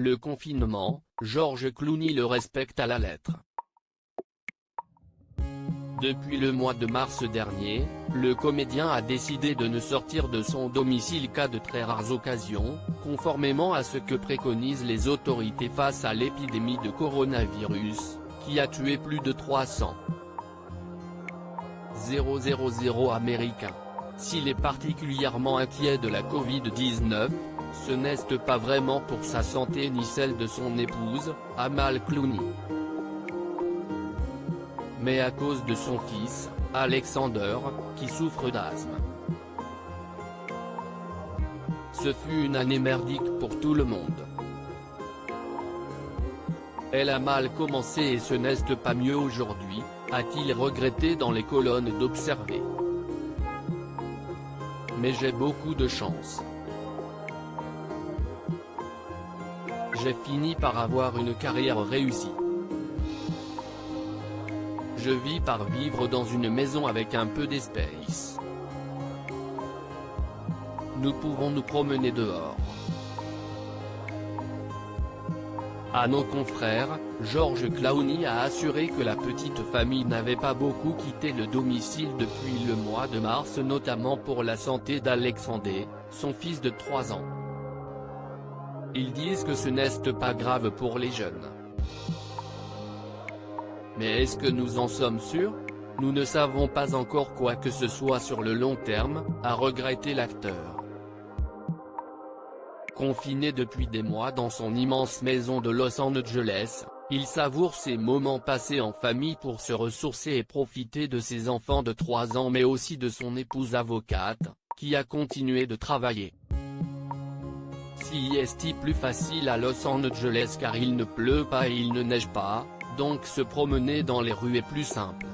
Le confinement, George Clooney le respecte à la lettre. Depuis le mois de mars dernier, le comédien a décidé de ne sortir de son domicile qu'à de très rares occasions, conformément à ce que préconisent les autorités face à l'épidémie de coronavirus, qui a tué plus de 300 000 Américains. S'il est particulièrement inquiet de la Covid-19, ce n'est pas vraiment pour sa santé ni celle de son épouse, Amal Clooney, mais à cause de son fils, Alexander, qui souffre d'asthme. Ce fut une année merdique pour tout le monde. Elle a mal commencé et ce n'est pas mieux aujourd'hui, a-t-il regretté dans les colonnes d'Observer. Mais j'ai beaucoup de chance. J'ai fini par avoir une carrière réussie. Je vis par vivre dans une maison avec un peu d'espace. Nous pouvons nous promener dehors. À nos confrères, George Clooney a assuré que la petite famille n'avait pas beaucoup quitté le domicile depuis le mois de mars, notamment pour la santé d'Alexander, son fils de 3 ans. Ils disent que ce n'est pas grave pour les jeunes. Mais est-ce que nous en sommes sûrs? Nous ne savons pas encore quoi que ce soit sur le long terme, a regretté l'acteur. Confiné depuis des mois dans son immense maison de Los Angeles, il savoure ses moments passés en famille pour se ressourcer et profiter de ses enfants de 3 ans mais aussi de son épouse avocate, qui a continué de travailler. Si est plus facile à Los Angeles car il ne pleut pas et il ne neige pas, donc se promener dans les rues est plus simple.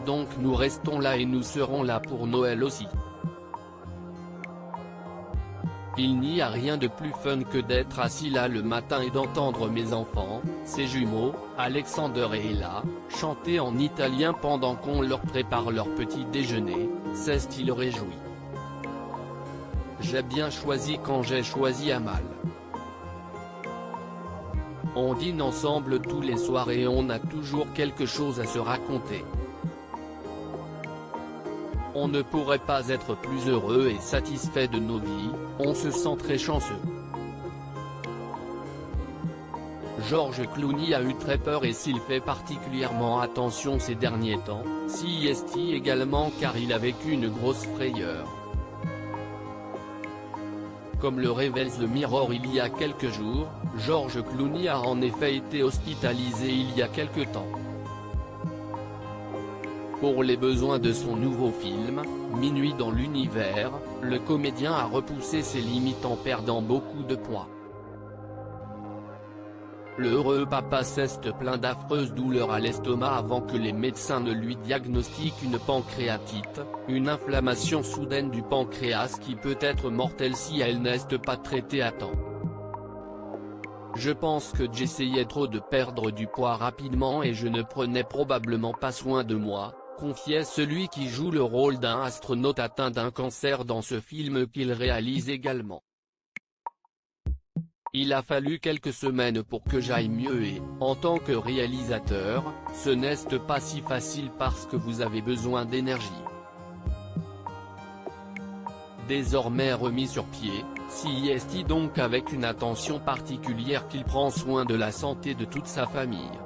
Donc nous restons là et nous serons là pour Noël aussi. Il n'y a rien de plus fun que d'être assis là le matin et d'entendre mes enfants, ses jumeaux, Alexander et Ella, chanter en italien pendant qu'on leur prépare leur petit déjeuner, s'est-il réjoui. J'ai bien choisi quand j'ai choisi Amal. On dîne ensemble tous les soirs et on a toujours quelque chose à se raconter. On ne pourrait pas être plus heureux et satisfait de nos vies, on se sent très chanceux. George Clooney a eu très peur et s'il fait particulièrement attention ces derniers temps, CST également car il a vécu une grosse frayeur. Comme le révèle The Mirror il y a quelques jours, George Clooney a en effet été hospitalisé il y a quelque temps. Pour les besoins de son nouveau film, Minuit dans l'univers, le comédien a repoussé ses limites en perdant beaucoup de poids. Le heureux papa s'est plaint d'affreuses douleurs à l'estomac avant que les médecins ne lui diagnostiquent une pancréatite, une inflammation soudaine du pancréas qui peut être mortelle si elle n'est pas traitée à temps. Je pense que j'essayais trop de perdre du poids rapidement et je ne prenais probablement pas soin de moi, confiait celui qui joue le rôle d'un astronaute atteint d'un cancer dans ce film qu'il réalise également. Il a fallu quelques semaines pour que j'aille mieux et, en tant que réalisateur, ce n'est pas si facile parce que vous avez besoin d'énergie. Désormais remis sur pied, CST donc avec une attention particulière qu'il prend soin de la santé de toute sa famille.